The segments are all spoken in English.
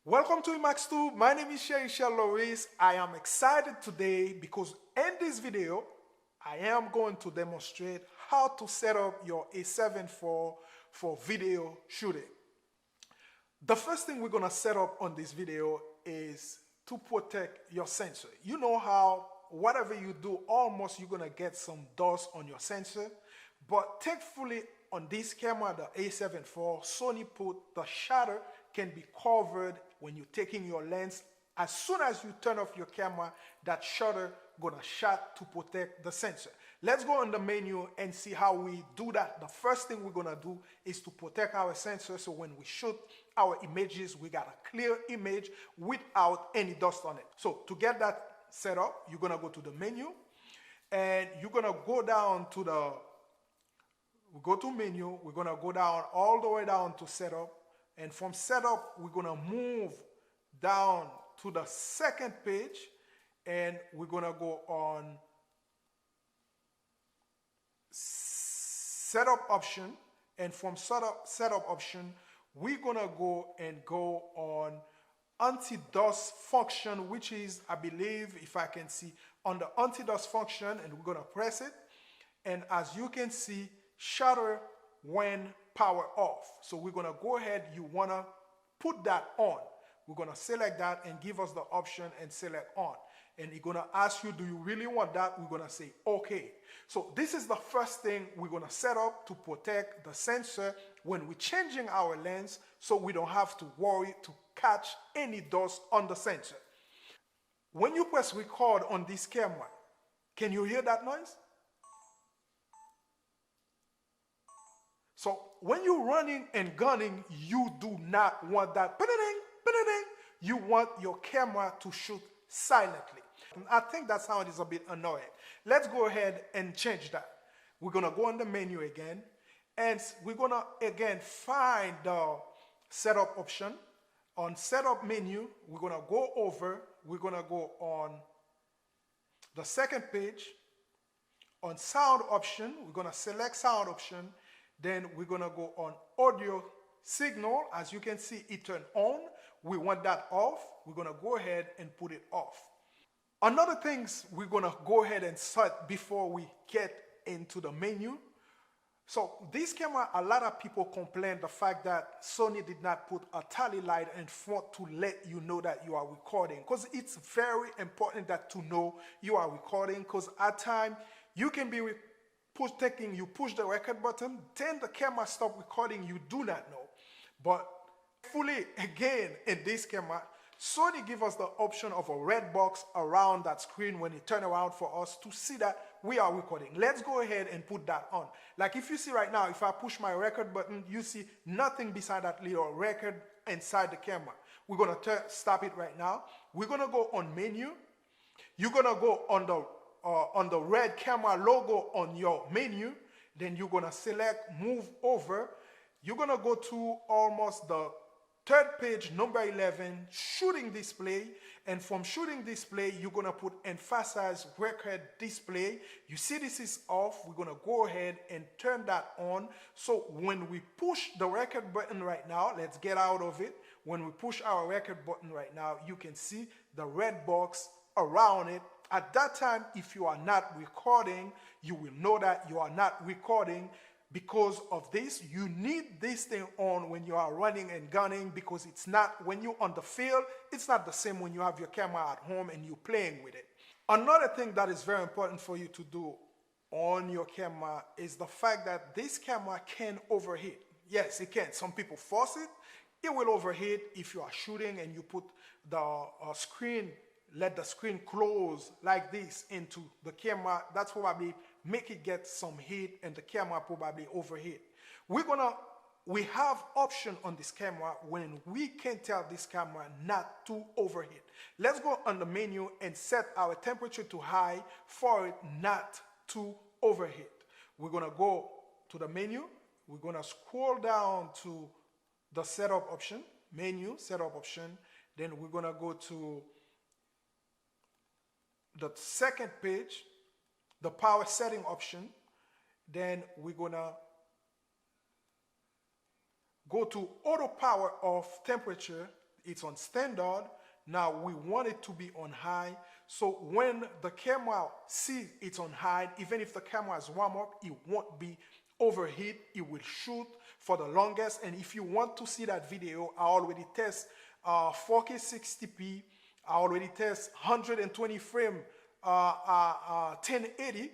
Welcome to Emax2. My name is Sheisha Loris. I am excited today because in this video, I am going to demonstrate how to set up your A7IV for video shooting. The first thing we're going to set up on this video is to protect your sensor. You know how whatever you do, almost you're going to get some dust on your sensor. But thankfully on this camera, the A7IV, Sony put the shutter can be covered when you're taking your lens. As soon as you turn off your camera, that shutter gonna shut to protect the sensor. Let's go on the menu and see how we do that. The first thing we're gonna do is to protect our sensor, so when we shoot our images, we got a clear image without any dust on it. So to get that set up, you're gonna go to the menu and you're gonna go down to we go to menu, we're gonna go down all the way down to setup, and from setup we're gonna move down to the second page and we're gonna go on setup option, and from setup option we're gonna go on anti-dust function, which is, I believe, if I can see, on the anti-dust function, and we're gonna press it, and as you can see, shutter when power off. So we're gonna go ahead, you wanna put that on. We're gonna select that and give us the option and select on. And it's gonna ask you, do you really want that? We're gonna say okay. So this is the first thing we're gonna set up to protect the sensor when we're changing our lens, so we don't have to worry to catch any dust on the sensor. When you press record on this camera, can you hear that noise? So when you're running and gunning, you do not want that ba-da-ding, ba-da-ding. You want your camera to shoot silently. I think that sound is a bit annoying. Let's go ahead and change that. We're gonna go on the menu again, and we're gonna again find the setup option. On setup menu, we're gonna go over, we're gonna go on the second page. On sound option, we're gonna select sound option. Then we're gonna go on audio signal. As you can see, it turned on. We want that off. We're gonna go ahead and put it off. Another things we're gonna go ahead and set before we get into the menu. So this camera, a lot of people complain the fact that Sony did not put a tally light in front to let you know that you are recording, because it's very important that to know you are recording, because at times you can be you push the record button, then the camera stop recording, you do not know. But fully, again, in this camera, Sony give us the option of a red box around that screen when it turn around for us to see that we are recording. Let's go ahead and put that on. Like if you see right now, if I push my record button, you see nothing beside that little record inside the camera. We're gonna stop it right now. We're gonna go on menu. You're gonna go on the red camera logo on your menu. Then you're gonna select move over. You're gonna go to almost the third page, number 11, shooting display. And from shooting display, you're gonna put emphasize record display. You see this is off. We're gonna go ahead and turn that on. So when we push the record button right now, let's get out of it. When we push our record button right now, you can see the red box around it. At that time, if you are not recording, you will know that you are not recording. Because of this, you need this thing on when you are running and gunning, because it's not, when you're on the field, it's not the same when you have your camera at home and you're playing with it. Another thing that is very important for you to do on your camera is the fact that this camera can overheat. Yes, it can. Some people force it. It will overheat if you are shooting and you put the let the screen close like this into the camera. That's probably make it get some heat and the camera probably overheat. We have option on this camera when we can tell this camera not to overheat. Let's go on the menu and set our temperature to high for it not to overheat. We're gonna go to the menu. We're gonna scroll down to the setup option, menu, setup option. Then we're gonna go to the second page, the power setting option. Then we're gonna go to auto power off temperature. it's on standard. Now we want it to be on high. So when the camera sees it's on high, even if the camera is warm up, it won't be overheat. It will shoot for the longest. And if you want to see that video, I already test 4K 60p. I already test 120 frame 1080.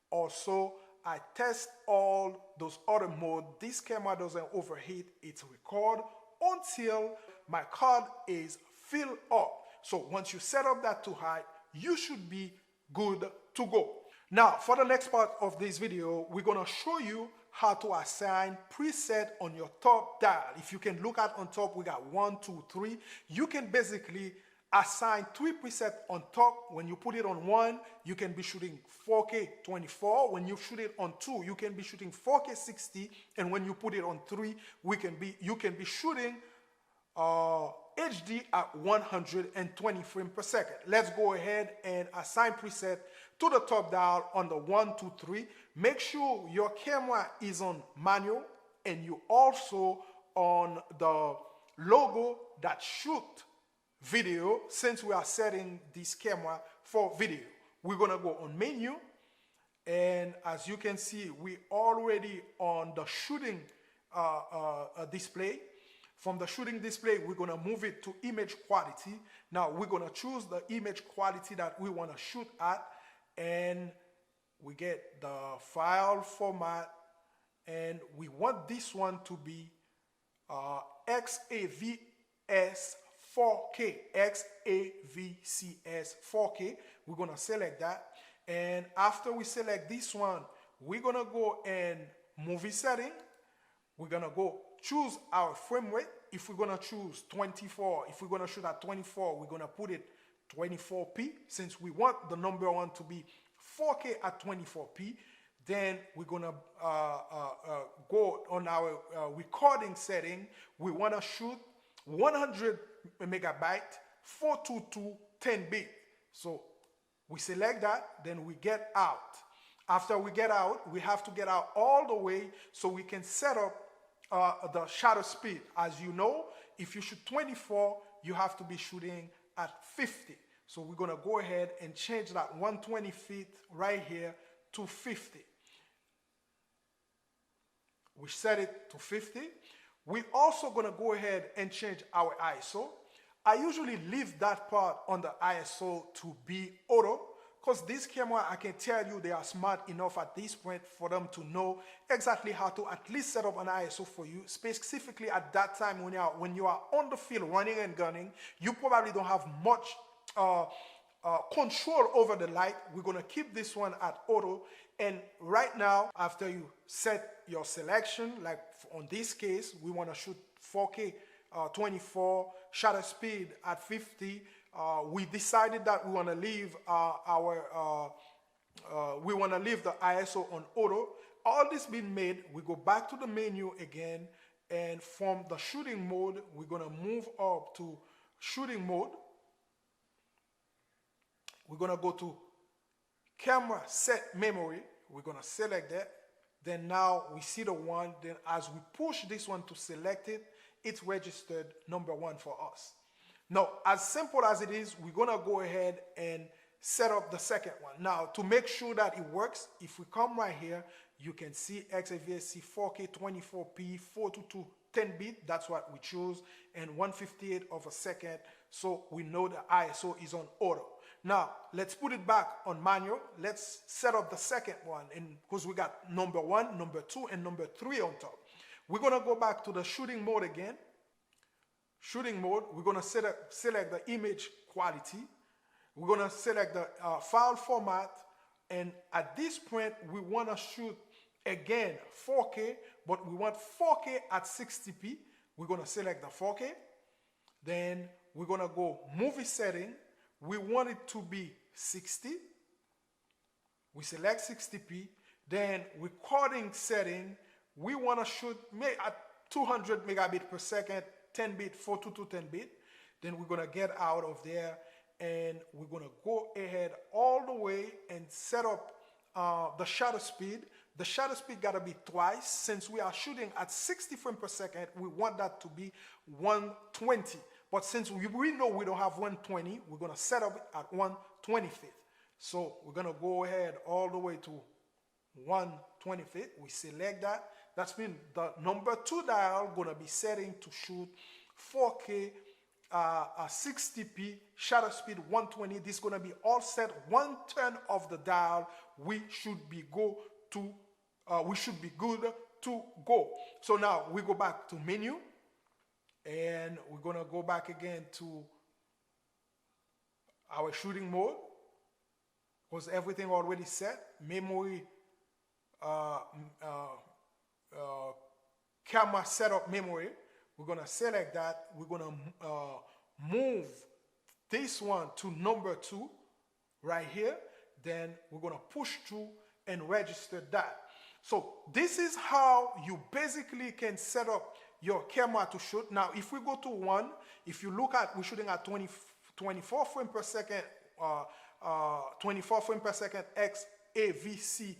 Also, I test all those other modes. This camera doesn't overheat. It's record until my card is filled up. So once you set up that to high, you should be good to go. Now, for the next part of this video, we're gonna show you how to assign preset on your top dial. If you can look at on top, we got 1, 2, 3. You can basically assign 3 presets on top. When you put it on 1, you can be shooting 4K 24. When you shoot it on 2, you can be shooting 4K 60. And when you put it on 3, you can be shooting HD at 120 frames per second. Let's go ahead and assign preset to the top dial on the 1, 2, 3. Make sure your camera is on manual and you also on the logo that shoot video, since we are setting this camera for video. We're gonna go on menu, and as you can see, we already on the shooting display. From the shooting display, we're gonna move it to image quality. Now we're gonna choose the image quality that we wanna shoot at, and we get the file format, and we want this one to be XAVS 4K, XAVCS 4K. We're gonna select that, and after we select this one, we're gonna go in movie setting. We're gonna go choose our frame rate. If we're gonna choose 24, if we're gonna shoot at 24, we're gonna put it 24p, since we want the number one to be 4K at 24p. Then we're gonna go on our recording setting. We wanna shoot 100 megabyte 422 10-bit. So we select that, then we get out. After we get out, we have to get out all the way so we can set up the shutter speed. As you know, if you shoot 24, you have to be shooting at 50. So we're gonna go ahead and change that 120 feet right here to 50. We set it to 50. We're also gonna go ahead and change our ISO. I usually leave that part on the ISO to be auto, because this camera, I can tell you, they are smart enough at this point for them to know exactly how to at least set up an ISO for you, specifically at that time when you are on the field running and gunning. You probably don't have much control over the light. We're gonna keep this one at auto, and right now, after you set your selection, like on this case, we wanna shoot 4K 24, shutter speed at 50. We decided that we want to leave the ISO on auto. All this being made, we go back to the menu again, and from the shooting mode, we're gonna move up to shooting mode. We're gonna go to camera set memory. We're gonna select that. Then now we see the one. Then as we push this one to select it, it's registered number one for us. Now, as simple as it is, we're gonna go ahead and set up the second one. Now, to make sure that it works, if we come right here, you can see XAVSC 4K 24p 422 10-bit. That's what we choose, and 158 of a second. So we know the ISO is on auto. Now, let's put it back on manual. Let's set up the second one, and because we got number 1, number 2, and number 3 on top. We're gonna go back to the shooting mode again. Shooting mode, we're gonna select the image quality. We're gonna select the file format, and at this point, we wanna shoot again 4K, but we want 4K at 60p. We're gonna select the 4K. Then we're gonna go movie setting. We want it to be 60. We select 60p. Then recording setting, we wanna shoot at 200 megabit per second, 10-bit, 422 10-bit. Then we're gonna get out of there, and we're gonna go ahead all the way and set up the shutter speed. The shutter speed gotta be twice. Since we are shooting at 60 frames per second, we want that to be 120. but since we know we don't have 120, we're gonna set up it at 1/25. So we're gonna go ahead all the way to 1/25. We select that. That's mean the number 2 dial gonna be setting to shoot 4K, 60p, shutter speed 120. This is gonna be all set. One turn of the dial, we should be good to go. So now we go back to menu, and we're gonna go back again to our shooting mode, because everything already set. Memory, camera setup memory. We're gonna select that. We're gonna move this one to number 2 right here. Then we're gonna push through and register that. So this is how you basically can set up your camera to shoot. Now, if we go to 1, if you look at, we're shooting at 24 frames per second, 24 frames per second XAVCS.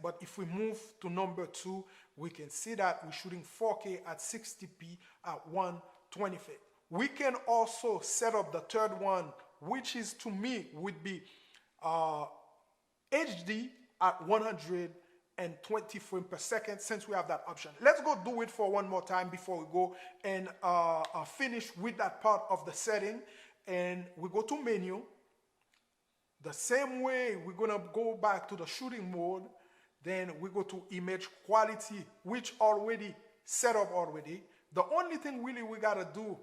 But if we move to number 2, we can see that we're shooting 4K at 60p at 1/25. We can also set up the third one, which is, to me, would be HD at 120 frames per second, since we have that option. Let's go do it for one more time before we go and finish with that part of the setting. And we go to menu. The same way, we're gonna go back to the shooting mode. Then we go to image quality, which already set up already. The only thing really we gotta do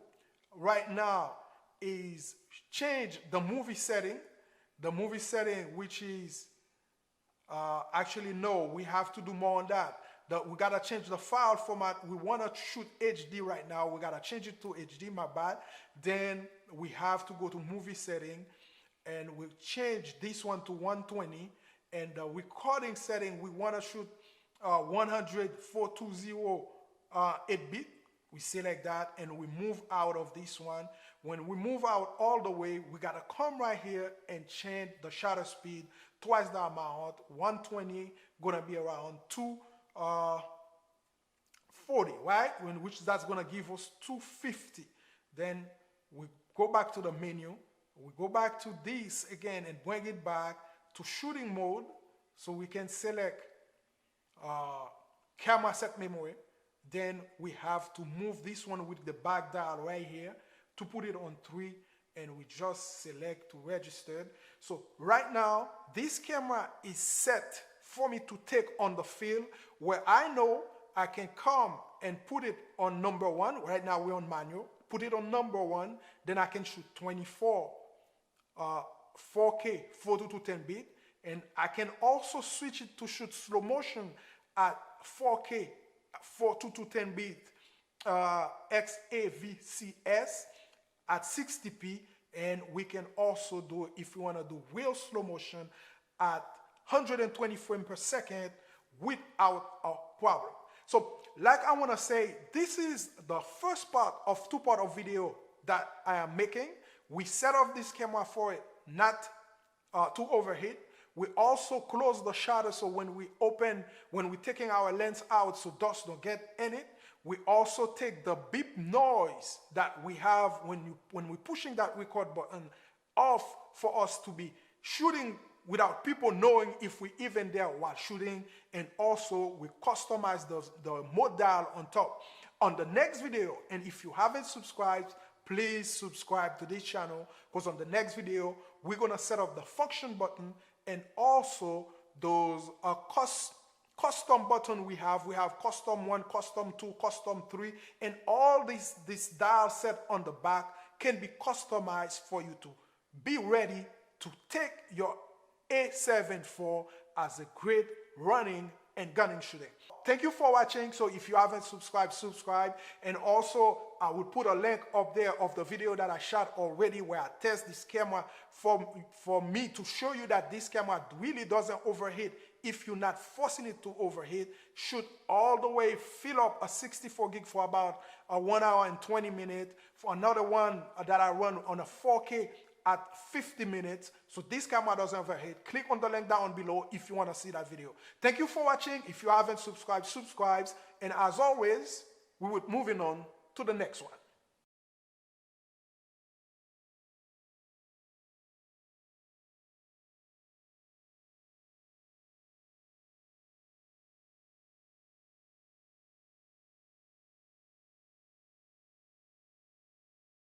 right now is change the movie setting. The movie setting, which is actually, no, we have to do more on that. We gotta change the file format. We wanna shoot HD right now. We gotta change it to HD, my bad. Then we have to go to movie setting, and we change this one to 120. And the recording setting, we wanna shoot 100/420 8-bit. We select that and we move out of this one. When we move out all the way, we gotta come right here and change the shutter speed twice the amount. 120 gonna be around 240, right? Which that's gonna give us 250. Then we go back to the menu. We go back to this again and bring it back to shooting mode, so we can select camera set memory. Then we have to move this one with the back dial right here to put it on 3, and we just select to register. So right now, this camera is set for me to take on the field, where I know I can come and put it on number 1. Right now we're on manual. Put it on number 1, then I can shoot 24 4K 42 to 10-bit, and I can also switch it to shoot slow motion at 4K 42 to 10-bit XAVCS at 60p, and we can also do, if we want to do real slow motion, at 120 frames per second without a problem. So like I want to say, this is the first part of 2-part of video that I am making. We set up this camera for it not to overheat. We also close the shutter, so when we're taking our lens out, so dust don't get in it. We also take the beep noise that we have when we're pushing that record button off, for us to be shooting without people knowing if we're even there while shooting. And also we customize the mode dial on top. On the next video, and if you haven't subscribed, please subscribe to this channel, because on the next video we're gonna set up the function button and also those custom button we have. We have custom 1, custom 2, custom 3, and all this dial set on the back can be customized for you to be ready to take your A7IV as a great running and gunning shooting. Thank you for watching. So if you haven't subscribed, subscribe. And also I will put a link up there of the video that I shot already, where I test this camera for me to show you that this camera really doesn't overheat if you're not forcing it to overheat. Shoot all the way, fill up a 64 gig for about 1 hour and 20 minutes. For another one that I run on a 4K at 50 minutes. So this camera doesn't overheat. Click on the link down below if you want to see that video. Thank you for watching. If you haven't subscribed, subscribe. And as always, we will be moving on to the next one.